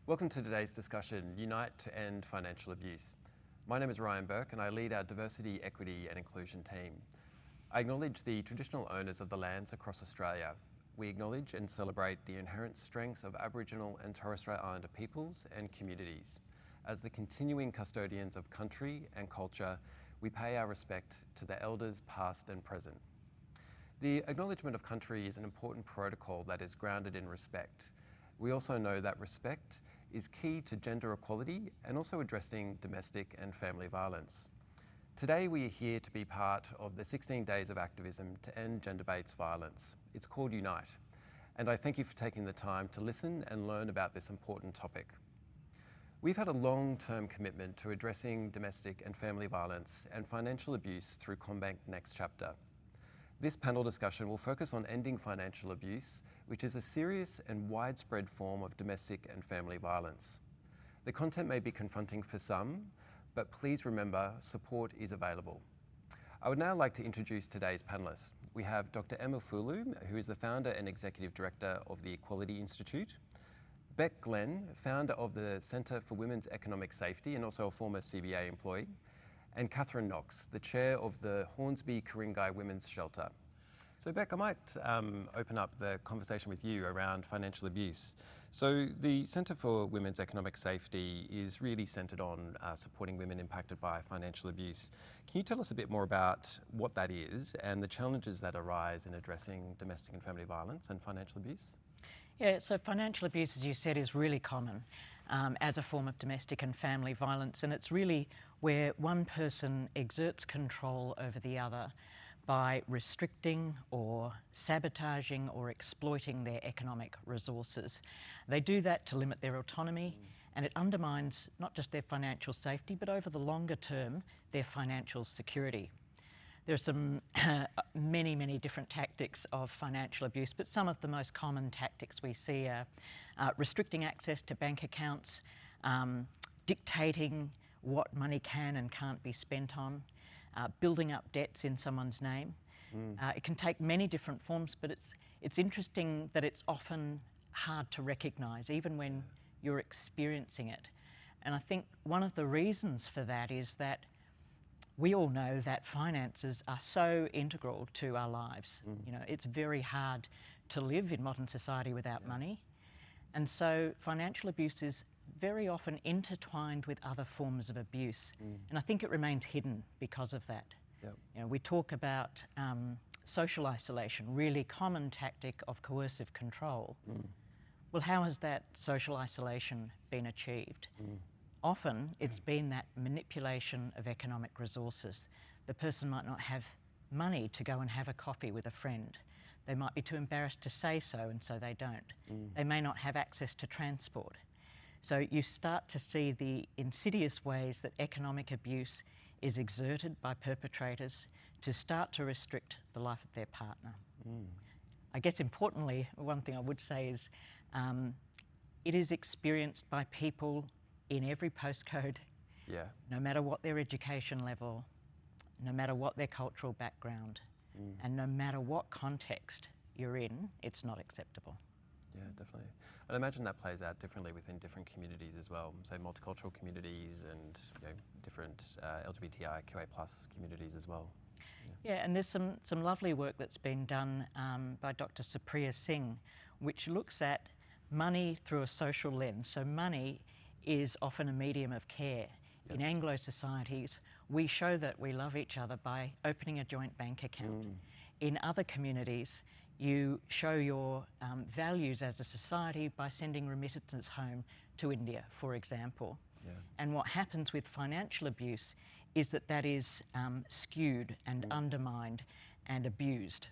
Welcome to today's discussion, Unite to End Financial Abuse. My name is Ryan Burke and I lead our Diversity, Equity and Inclusion team. I acknowledge the traditional owners of the lands across Australia. We acknowledge and celebrate the inherent strengths of Aboriginal and Torres Strait Islander peoples and communities. As the continuing custodians of country and culture, we pay our respect to the elders past and present. The acknowledgement of country is an important protocol that is grounded in respect. We also know that respect is key to gender equality and also addressing domestic and family violence. Today we are here to be part of the 16 days of activism to end gender-based violence. It's called Unite, and I thank you for taking the time to listen and learn about this important topic. We've had a long-term commitment to addressing domestic and family violence and financial abuse through CommBank Next Chapter. This panel discussion will focus on ending financial abuse, which is a serious and widespread form of domestic and family violence. The content may be confronting for some, but please remember, support is available. I would now like to introduce today's panellists. We have Dr. Emma Fulu, who is the founder and executive director of the Equality Institute, Beck Glenn, founder of the Centre for Women's Economic Safety and also a former CBA employee, and Catherine Knox, the chair of the Hornsby Ku-ring-gai Women's Shelter. So Beck, I might open up the conversation with you around financial abuse. So the Centre for Women's Economic Safety is really centred on supporting women impacted by financial abuse. Can you tell us a bit more about what that is and the challenges that arise in addressing domestic and family violence and financial abuse? Yeah, so financial abuse, as you said, is really common as a form of domestic and family violence, and it's really where one person exerts control over the other by restricting or sabotaging or exploiting their economic resources. They do that to limit their autonomy, and it undermines not just their financial safety, but over the longer term, their financial security. There are some many different tactics of financial abuse, but some of the most common tactics we see are restricting access to bank accounts, dictating what money can and can't be spent on, building up debts in someone's name. It can take many different forms, but it's interesting that it's often hard to recognise, even when you're experiencing it. And I think one of the reasons for that is that we all know that finances are so integral to our lives. You know, it's very hard to live in modern society without money. And so financial abuse is very often intertwined with other forms of abuse. And I think it remains hidden because of that. You know, we talk about social isolation, really common tactic of coercive control. Well, how has that social isolation been achieved? Often it's been that manipulation of economic resources. The person might not have money to go and have a coffee with a friend. They might be too embarrassed to say so, and so they don't. They may not have access to transport. So you start to see the insidious ways that economic abuse is exerted by perpetrators to start to restrict the life of their partner. I guess importantly, one thing I would say is it is experienced by people in every postcode, no matter what their education level, no matter what their cultural background, and no matter what context you're in, it's not acceptable. Yeah, definitely. And I imagine that plays out differently within different communities as well, say multicultural communities and different LGBTIQA+ communities as well. Yeah, and there's some lovely work that's been done by Dr. Supriya Singh, which looks at money through a social lens. So money is often a medium of care. In Anglo societies, we show that we love each other by opening a joint bank account. In other communities, you show your values as a society by sending remittances home to India, for example. And what happens with financial abuse is that is skewed and undermined and abused.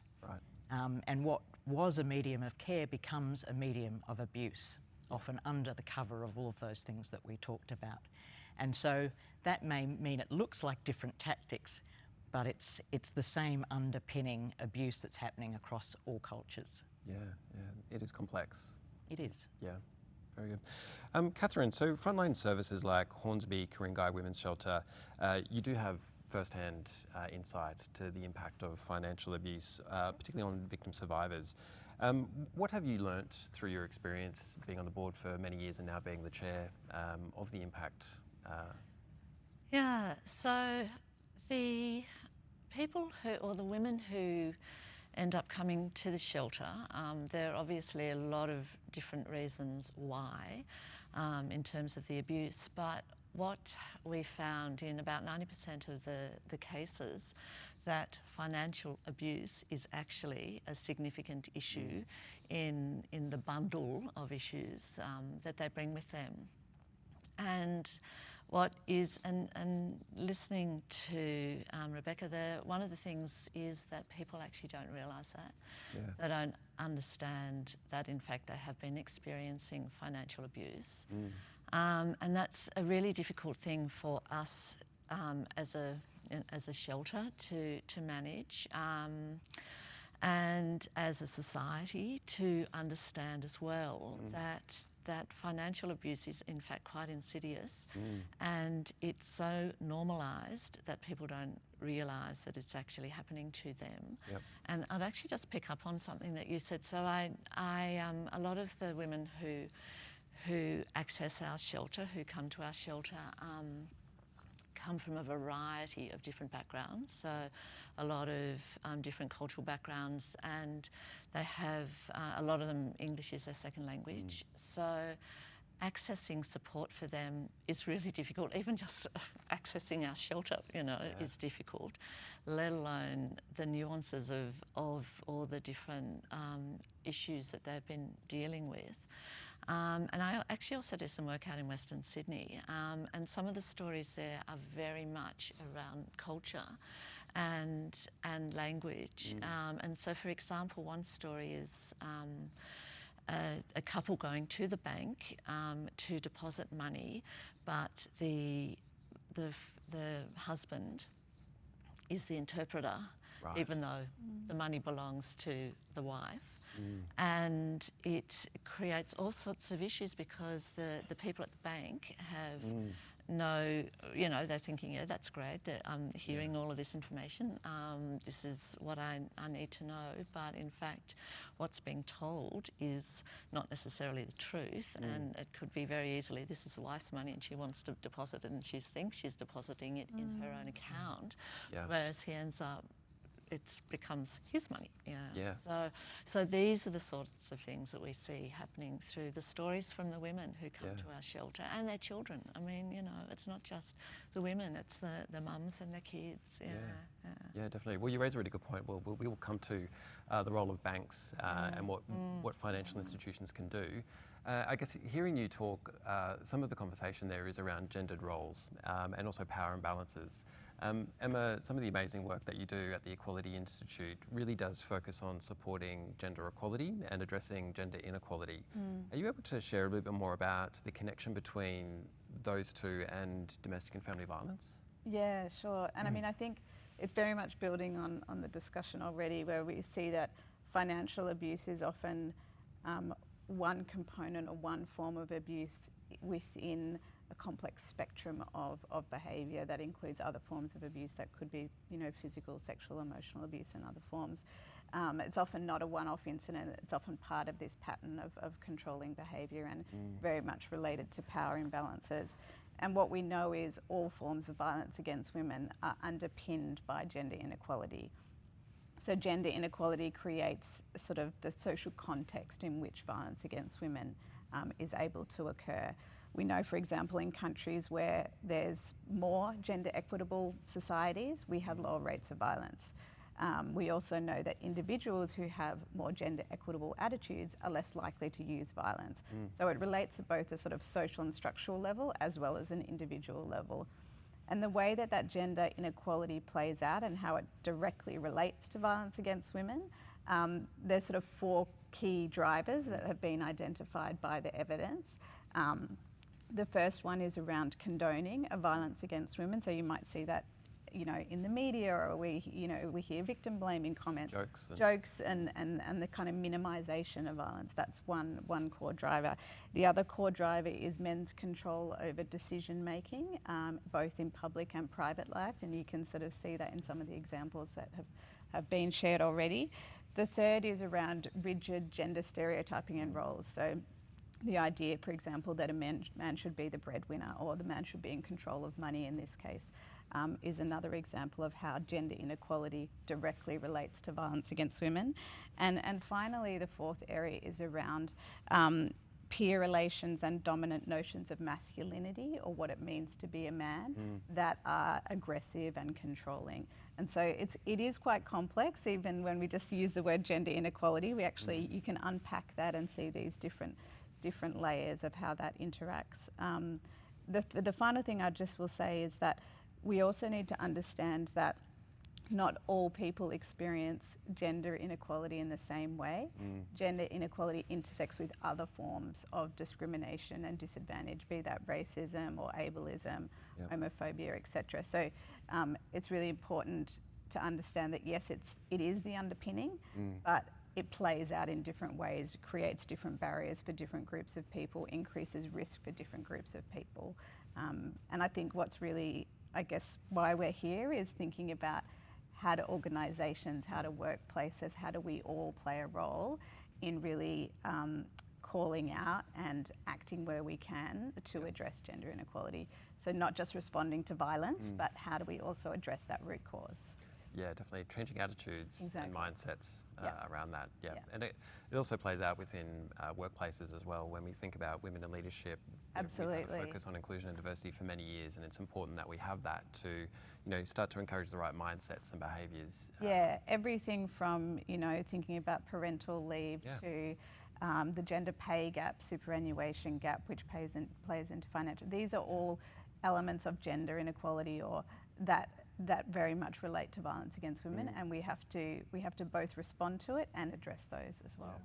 And what was a medium of care becomes a medium of abuse, often under the cover of all of those things that we talked about. And so that may mean it looks like different tactics, but it's the same underpinning abuse that's happening across all cultures. Yeah, it is complex. It is. Yeah, very good. Catherine, so frontline services like Hornsby Ku-ring-gai Women's Shelter, you do have first-hand insight to the impact of financial abuse, particularly on victim survivors. What have you learnt through your experience being on the board for many years and now being the chair of the impact? Yeah, so the people who, or the women who end up coming to the shelter, there are obviously a lot of different reasons why in terms of the abuse, but what we found in about 90% of the cases, that financial abuse is actually a significant issue in the bundle of issues that they bring with them. And what is, and listening to Rebecca there, one of the things is that people actually don't realise that. Yeah. They don't understand that in fact they have been experiencing financial abuse. And that's a really difficult thing for us as a shelter to manage. And as a society to understand as well that financial abuse is in fact quite insidious, and it's so normalised that people don't realise that it's actually happening to them. Yep. And I'd actually just pick up on something that you said. So a lot of the women who access our shelter, who come to our shelter, come from a variety of different backgrounds, so a lot of different cultural backgrounds, and they have, a lot of them, English is their second language. So accessing support for them is really difficult. Even just accessing our shelter, is difficult, let alone the nuances of all the different issues that they've been dealing with. And I actually also do some work out in Western Sydney, and some of the stories there are very much around culture and language. And so, for example, one story is a couple going to the bank to deposit money, but the husband is the interpreter, Right. even though the money belongs to the wife. And it creates all sorts of issues because the people at the bank have they're thinking, yeah, that's great that I'm hearing all of this information. This is what I need to know. But in fact, what's being told is not necessarily the truth. And it could be very easily, this is the wife's money and she wants to deposit it and she thinks she's depositing it in her own account. Yeah. Whereas he ends up, it becomes his money. Yeah. So these are the sorts of things that we see happening through the stories from the women who come to our shelter and their children. I mean, it's not just the women, it's the mums and the kids. Yeah, definitely. Well, you raise a really good point. Well, we will come to the role of banks and what financial institutions can do. I guess hearing you talk, some of the conversation there is around gendered roles and also power imbalances. Emma, some of the amazing work that you do at the Equality Institute really does focus on supporting gender equality and addressing gender inequality. Are you able to share a little bit more about the connection between those two and domestic and family violence? Yeah, sure. And I mean, I think it's very much building on the discussion already, where we see that financial abuse is often one component or one form of abuse within a complex spectrum of behaviour that includes other forms of abuse that could be, physical, sexual, emotional abuse and other forms. It's often not a one-off incident, it's often part of this pattern of controlling behaviour and very much related to power imbalances. And what we know is all forms of violence against women are underpinned by gender inequality. So gender inequality creates sort of the social context in which violence against women is able to occur. We know, for example, in countries where there's more gender equitable societies, we have lower rates of violence. We also know that individuals who have more gender equitable attitudes are less likely to use violence. So it relates at both a sort of social and structural level as well as an individual level. And the way that gender inequality plays out and how it directly relates to violence against women, there's sort of four key drivers that have been identified by the evidence. The first one is around condoning of violence against women. So you might see that, in the media, or we hear victim blaming comments, jokes and the kind of minimisation of violence. That's one core driver. The other core driver is men's control over decision making, both in public and private life, and you can sort of see that in some of the examples that have been shared already. The third is around rigid gender stereotyping and roles. So the idea, for example, that a man should be the breadwinner or the man should be in control of money in this case, is another example of how gender inequality directly relates to violence against women. And finally, the fourth area is around peer relations and dominant notions of masculinity, or what it means to be a man, that are aggressive and controlling. And so it is quite complex. Even when we just use the word gender inequality, we actually, you can unpack that and see these different layers of how that interacts. The final thing I just will say is that we also need to understand that not all people experience gender inequality in the same way. Gender inequality intersects with other forms of discrimination and disadvantage, be that racism or ableism, homophobia, etc. So it's really important to understand that yes, it is the underpinning, but it plays out in different ways, creates different barriers for different groups of people, increases risk for different groups of people. And I think what's really, I guess, why we're here is thinking about how do organisations, how do workplaces, how do we all play a role in really calling out and acting where we can to address gender inequality. So not just responding to violence, but how do we also address that root cause? Yeah, definitely changing attitudes and mindsets around that. Yeah, and it also plays out within workplaces as well. When we think about women in leadership, absolutely, we've had a focus on inclusion and diversity for many years, and it's important that we have that to, start to encourage the right mindsets and behaviours. Yeah, everything from thinking about parental leave to the gender pay gap, superannuation gap, which plays into financial. These are all elements of gender inequality, or that very much relate to violence against women, and we have to both respond to it and address those as well.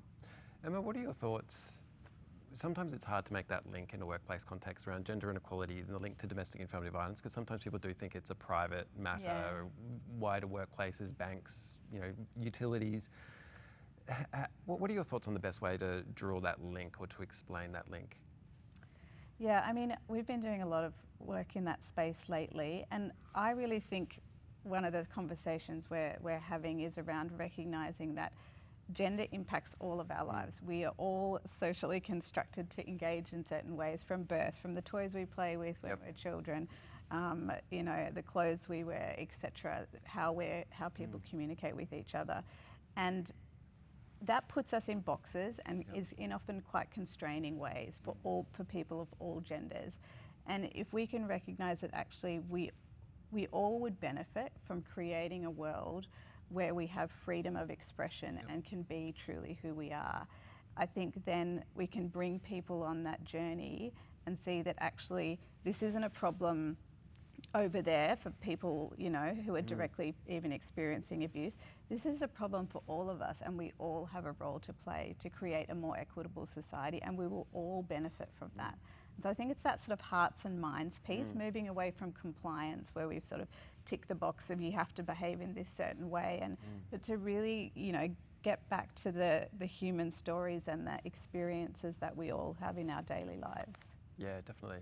Yeah. Emma, what are your thoughts? Sometimes it's hard to make that link in a workplace context around gender inequality and the link to domestic and family violence, because sometimes people do think it's a private matter, wider workplaces, banks, utilities. What are your thoughts on the best way to draw that link or to explain that link? Yeah, I mean, we've been doing a lot of work in that space lately, and I really think one of the conversations we're having is around recognising that gender impacts all of our lives. We are all socially constructed to engage in certain ways from birth, from the toys we play with when we're children, the clothes we wear, etc., how people communicate with each other. And that puts us in boxes and is in often quite constraining ways for people of all genders. And if we can recognise that actually we all would benefit from creating a world where we have freedom of expression and can be truly who we are, I think then we can bring people on that journey and see that actually this isn't a problem over there for people, who are directly even experiencing abuse. This is a problem for all of us, and we all have a role to play to create a more equitable society, and we will all benefit from that. And so I think it's that sort of hearts and minds piece, moving away from compliance, where we've sort of ticked the box of you have to behave in this certain way, and but to really, get back to the human stories and the experiences that we all have in our daily lives. Yeah, definitely.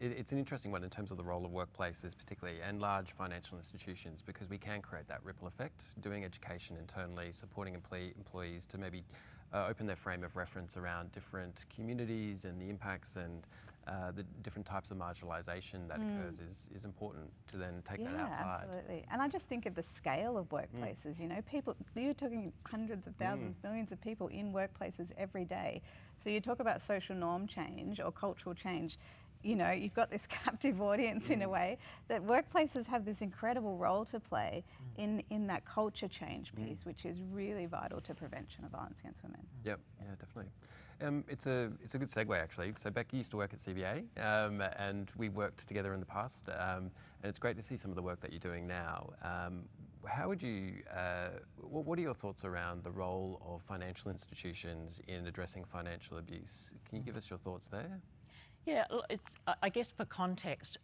It's an interesting one in terms of the role of workplaces particularly, and large financial institutions, because we can create that ripple effect, doing education internally, supporting employees to maybe open their frame of reference around different communities and the impacts and the different types of marginalisation that occurs is important to then take that outside. Yeah, absolutely. And I just think of the scale of workplaces, people, you're talking hundreds of thousands, millions of people in workplaces every day. So you talk about social norm change or cultural change, you've got this captive audience in a way, that workplaces have this incredible role to play in that culture change piece, which is really vital to prevention of violence against women. Yep, yeah, definitely. It's a good segue actually. So Becky used to work at CBA, and we worked together in the past, and it's great to see some of the work that you're doing now. How would you, what are your thoughts around the role of financial institutions in addressing financial abuse? Can you give us your thoughts there? Yeah, I guess for context,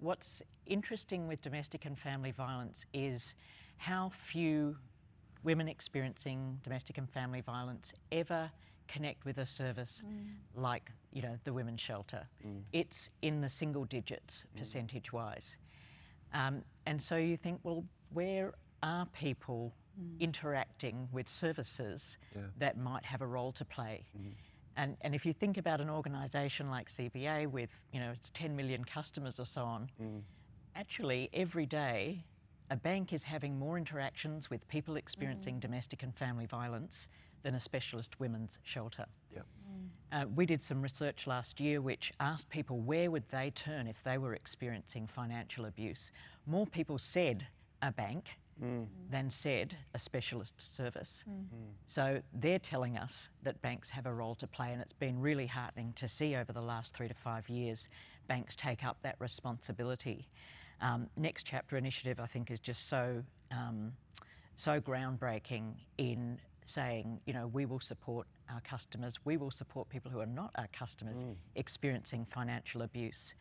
what's interesting with domestic and family violence is how few women experiencing domestic and family violence ever connect with a service like, the Women's Shelter. It's in the single digits percentage-wise. And so you think, well, where are people interacting with services Yeah. that might have a role to play. And if you think about an organisation like CBA with, it's 10 million customers or so on, actually every day a bank is having more interactions with people experiencing domestic and family violence than a specialist women's shelter. Yep. We did some research last year which asked people where would they turn if they were experiencing financial abuse. More people said a bank than said a specialist service. So they're telling us that banks have a role to play, and it's been really heartening to see over the last 3 to 5 years banks take up that responsibility. Next Chapter initiative, I think, is just so groundbreaking in saying, we will support our customers, we will support people who are not our customers experiencing financial abuse.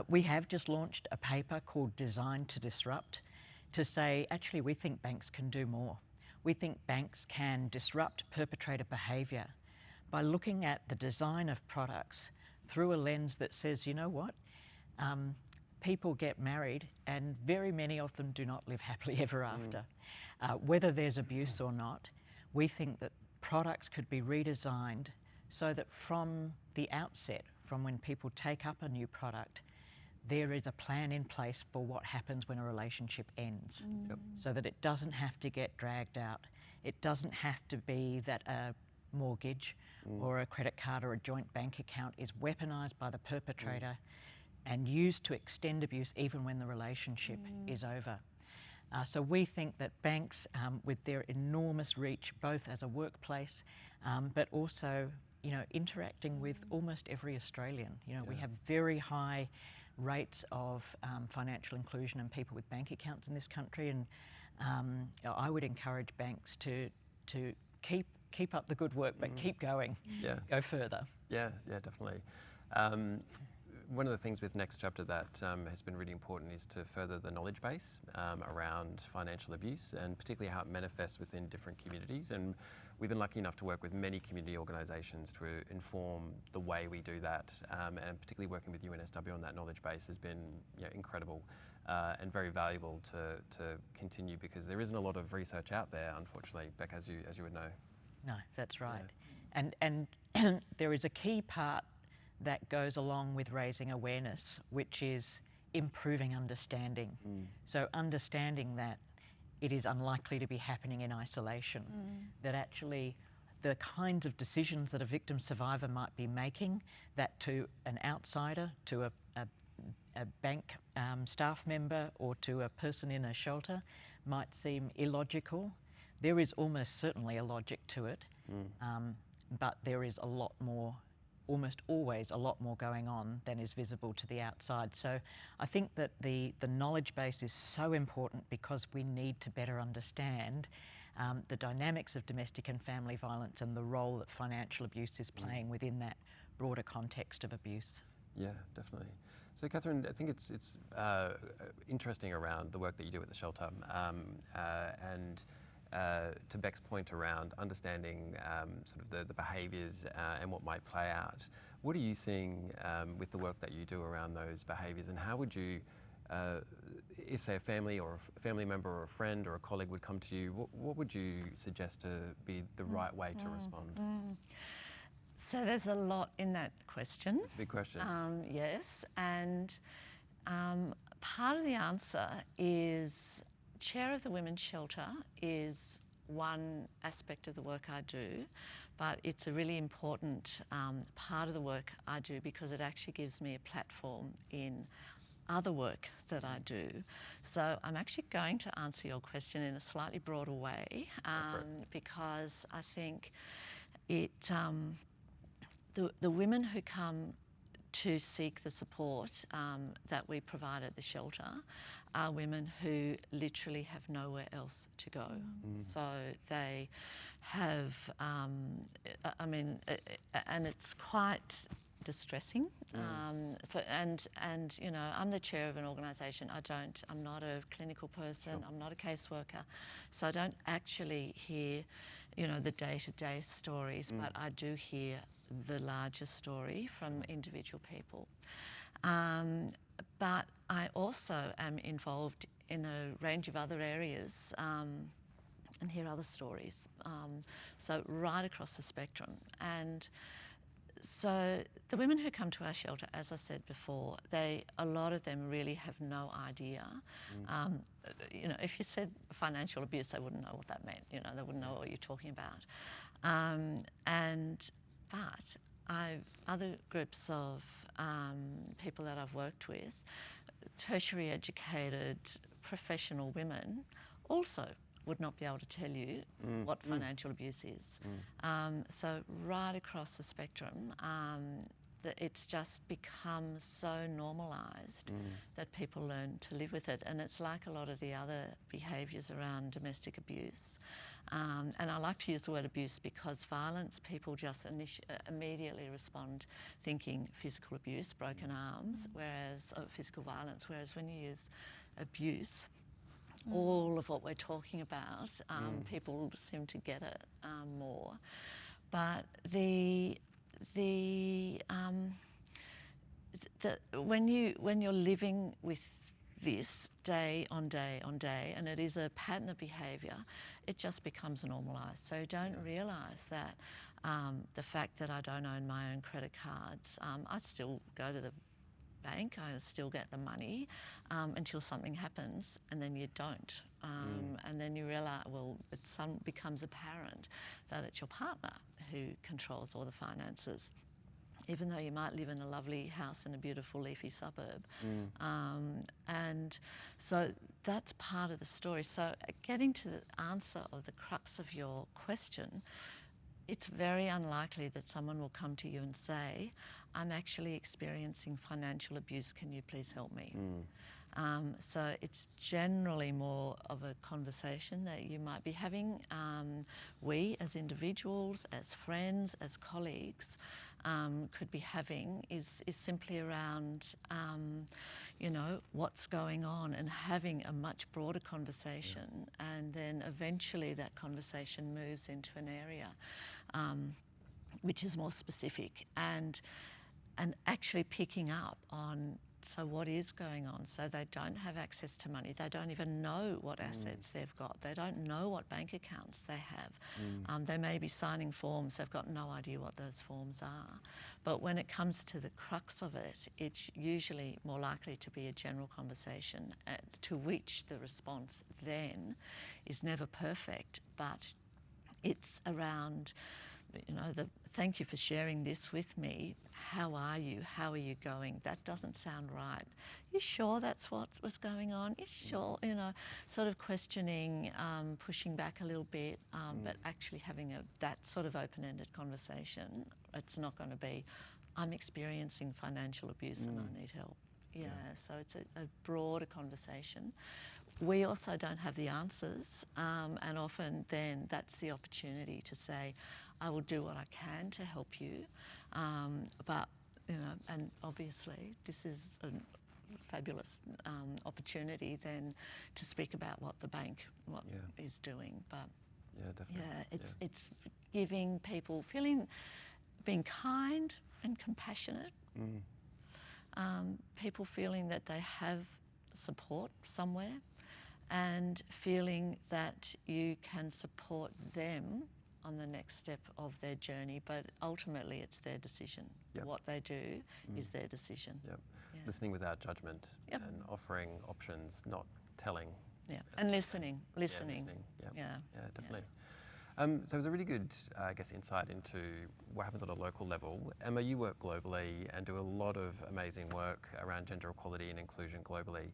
We have just launched a paper called Design to Disrupt to say, actually, we think banks can do more. We think banks can disrupt perpetrator behaviour by looking at the design of products through a lens that says, you know what, people get married and very many of them do not live happily ever after. Whether there's abuse or not, we think that products could be redesigned so that from the outset, from when people take up a new product, there is a plan in place for what happens when a relationship ends. So that it doesn't have to get dragged out. It doesn't have to be that a mortgage or a credit card or a joint bank account is weaponised by the perpetrator and used to extend abuse even when the relationship is over. So we think that banks, with their enormous reach, both as a workplace, but also, interacting with almost every Australian. We have very high rates of financial inclusion and people with bank accounts in this country, and I would encourage banks to keep up the good work, but keep going. Go further. Yeah, definitely. One of the things with Next Chapter that has been really important is to further the knowledge base around financial abuse, and particularly how it manifests within different communities. And we've been lucky enough to work with many community organisations to inform the way we do that, and particularly working with UNSW on that knowledge base has been incredible and very valuable to continue, because there isn't a lot of research out there, unfortunately, Beck, as you would know. No, that's right. And there is a key part that goes along with raising awareness, which is improving understanding. So understanding that it is unlikely to be happening in isolation, that actually the kinds of decisions that a victim survivor might be making, that to an outsider, to a bank staff member or to a person in a shelter might seem illogical. There is almost certainly a logic to it, but there is a lot more, almost always a lot more going on than is visible to the outside. So I think that the knowledge base is so important because we need to better understand the dynamics of domestic and family violence and the role that financial abuse is playing within that broader context of abuse. Yeah, definitely. So Catherine, I think it's interesting around the work that you do at the shelter, and to Beck's point around understanding sort of the behaviours and what might play out. What are you seeing with the work that you do around those behaviours, and how would you, if say a family or a family member or a friend or a colleague would come to you, what would you suggest to be the right way to respond? So there's a lot in that question. It's a big question. Yes, and part of the answer is chair of the Women's Shelter is one aspect of the work I do, but it's a really important part of the work I do because it actually gives me a platform in other work that I do. So I'm actually going to answer your question in a slightly broader way because I think it the women who come to seek the support that we provide at the shelter are women who literally have nowhere else to go. So they have, and it's quite distressing. And you know, I'm the chair of an organisation. I'm not a clinical person. I'm not a caseworker, so I don't actually hear, you know, the day-to-day stories, but I do hear the larger story from individual people. But I also am involved in a range of other areas and hear other stories. So right across the spectrum. And so the women who come to our shelter, as I said before, a lot of them really have no idea. You know, if you said financial abuse, they wouldn't know what that meant. You know, they wouldn't know what you're talking about. But other groups of people that I've worked with, tertiary educated professional women, also would not be able to tell you what financial abuse is. So right across the spectrum, it's just become so normalised that people learn to live with it. And it's like a lot of the other behaviours around domestic abuse. And I like to use the word abuse because violence, people just immediately respond thinking physical abuse, broken arms, whereas physical violence, whereas when you use abuse, all of what we're talking about, people seem to get it more. But when you're living with this day on day on day, and it is a pattern of behaviour, it just becomes normalised. So you don't realise that the fact that I don't own my own credit cards, I still go to the bank, I still get the money until something happens, and then you don't. And then you realise, well, it becomes apparent that it's your partner who controls all the finances, even though you might live in a lovely house in a beautiful leafy suburb. And so that's part of the story. So getting to the answer of the crux of your question, it's very unlikely that someone will come to you and say, I'm actually experiencing financial abuse, can you please help me? So it's generally more of a conversation that you might be having. We as individuals, as friends, as colleagues, could be having is simply around, you know, what's going on, and having a much broader conversation, and then eventually that conversation moves into an area which is more specific, and actually picking up on, so what is going on? So they don't have access to money. They don't even know what assets they've got. They don't know what bank accounts they have. They may be signing forms. They've got no idea what those forms are. But when it comes to the crux of it, it's usually more likely to be a general conversation to which the response then is never perfect, but it's around, you know, thank you for sharing this with me. How are you? How are you going? That doesn't sound right. You sure that's what was going on? You sure? You know, sort of questioning, pushing back a little bit, but actually having that sort of open-ended conversation. It's not going to be, I'm experiencing financial abuse and I need help. Yeah, so it's a broader conversation. We also don't have the answers, and often then that's the opportunity to say, I will do what I can to help you, but, you know, and obviously this is a fabulous opportunity then to speak about what the bank is doing. But it's giving people being kind and compassionate, people feeling that they have support somewhere, and feeling that you can support them on the next step of their journey, but ultimately it's their decision. What they do is their decision. Listening without judgment and offering options, not telling. And listening. Yeah, definitely. So it was a really good, I guess, insight into what happens on a local level. Emma, you work globally and do a lot of amazing work around gender equality and inclusion globally.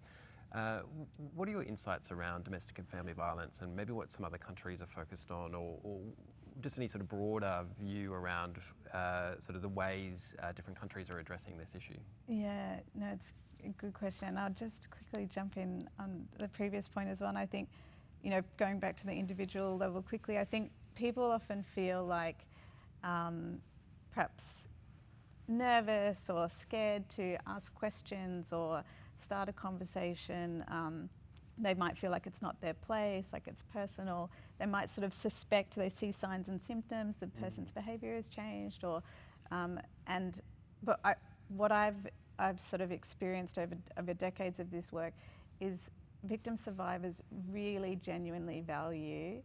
What are your insights around domestic and family violence, and maybe what some other countries are focused on, or just any sort of broader view around sort of the ways different countries are addressing this issue? Yeah, no, it's a good question. I'll just quickly jump in on the previous point as well. And I think, you know, going back to the individual level quickly, I think people often feel like perhaps nervous or scared to ask questions or start a conversation. They might feel like it's not their place, like it's personal. They might sort of suspect, they see signs and symptoms, the person's behaviour has changed, or what I've sort of experienced over decades of this work is victim survivors really genuinely value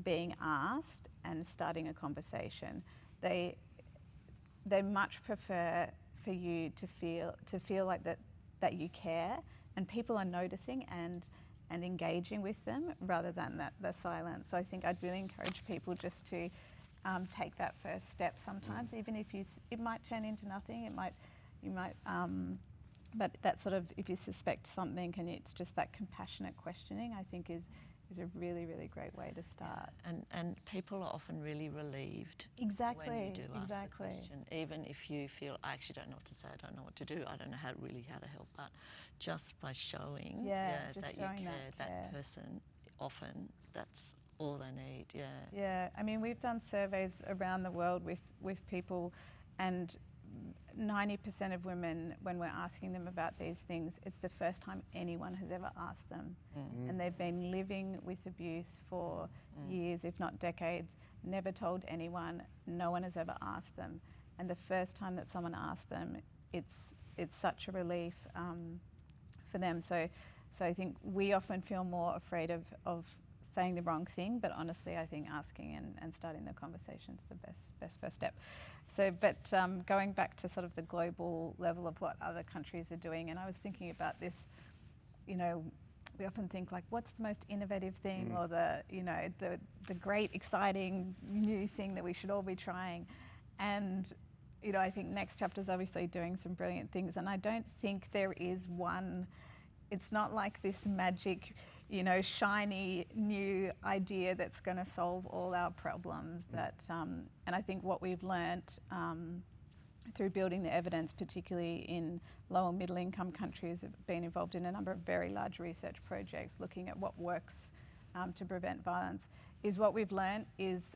being asked and starting a conversation. They much prefer for you to feel like that you care and people are noticing and engaging with them rather than the silence. So I think I'd really encourage people just to take that first step sometimes, even if it might turn into nothing. But that sort of, if you suspect something and it's just that compassionate questioning, I think is a really, really great way to start. And people are often really relieved Exactly. when you do ask the question, even if you feel, I actually don't know what to say, I don't know what to do, I don't know how to help, but just by showing that you care, that person, often that's all they need. Yeah, I mean, we've done surveys around the world with people, and 90% of women, when we're asking them about these things, it's the first time anyone has ever asked them. And they've been living with abuse for years, if not decades, never told anyone, no one has ever asked them. And the first time that someone asks them, it's such a relief for them. So I think we often feel more afraid of saying the wrong thing, but honestly, I think asking and starting the conversation is the best first step. So, but going back to sort of the global level of what other countries are doing, and I was thinking about this, you know, we often think like, what's the most innovative thing or the great, exciting new thing that we should all be trying? And, you know, I think Next Chapter is obviously doing some brilliant things, and I don't think there is one. It's not like this magic, you know, shiny new idea that's going to solve all our problems. And I think what we've learnt through building the evidence, particularly in low and middle income countries, have been involved in a number of very large research projects looking at what works to prevent violence, is what we've learnt is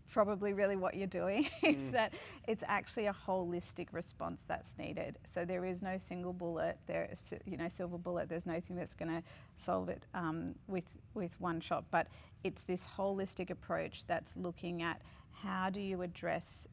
probably really what you're doing is that it's actually a holistic response that's needed. So there is no single bullet, silver bullet. There's nothing that's going to solve it with one shot. But it's this holistic approach that's looking at how do you address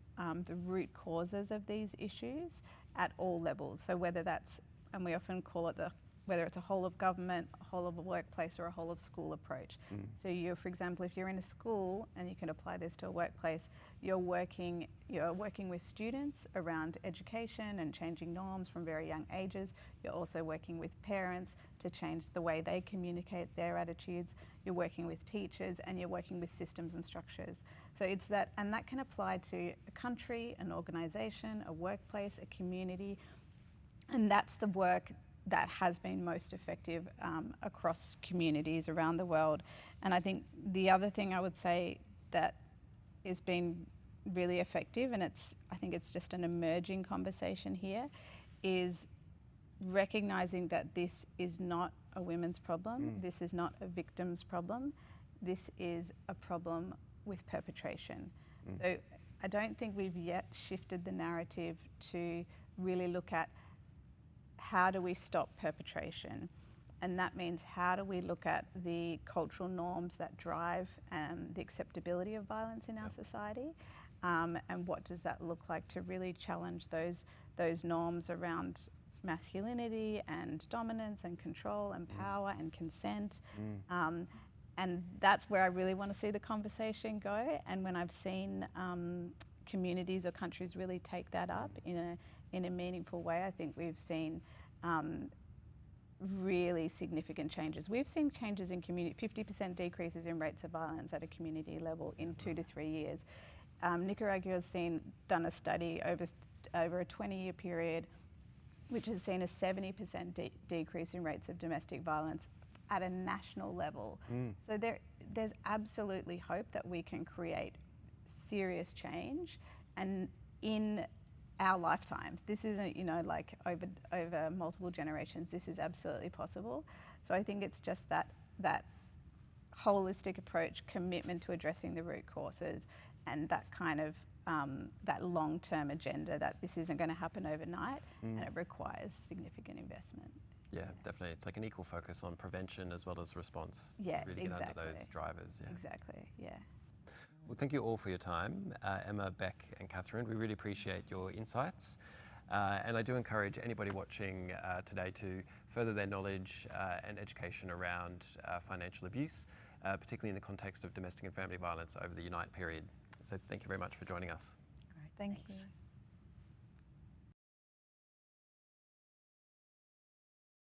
the root causes of these issues at all levels. So whether that's, and we often call it whether it's a whole of government, a whole of a workplace, or a whole of school approach. So for example, if you're in a school, and you can apply this to a workplace, you're working with students around education and changing norms from very young ages. You're also working with parents to change the way they communicate their attitudes. You're working with teachers, and you're working with systems and structures. So it's that, and that can apply to a country, an organisation, a workplace, a community, and that's the work that has been most effective across communities around the world. And I think the other thing I would say that has been really effective, and I think it's just an emerging conversation here, is recognising that this is not a women's problem, this is not a victim's problem, this is a problem with perpetration. So I don't think we've yet shifted the narrative to really look at how do we stop perpetration? And that means how do we look at the cultural norms that drive the acceptability of violence in our society? And what does that look like to really challenge those norms around masculinity and dominance and control and power and consent? And that's where I really want to see the conversation go. And when I've seen communities or countries really take that up in a meaningful way, I think we've seen really significant changes. We've seen changes in community, 50% decreases in rates of violence at a community level in 2 to 3 years. Nicaragua has done a study over a 20-year period, which has seen a 70% decrease in rates of domestic violence at a national level. So there's absolutely hope that we can create serious change, and in our lifetimes. This isn't, like over multiple generations. This is absolutely possible. So I think it's just that holistic approach, commitment to addressing the root causes, and that kind of that long-term agenda that this isn't going to happen overnight, and it requires significant investment. Yeah, definitely. It's like an equal focus on prevention as well as response. Yeah, really exactly. Get under those drivers. Yeah. Exactly. Yeah. Well, thank you all for your time, Emma, Beck and Catherine. We really appreciate your insights. And I do encourage anybody watching today to further their knowledge and education around financial abuse. particularly in the context of domestic and family violence over the Unite period. So thank you very much for joining us. Thank you.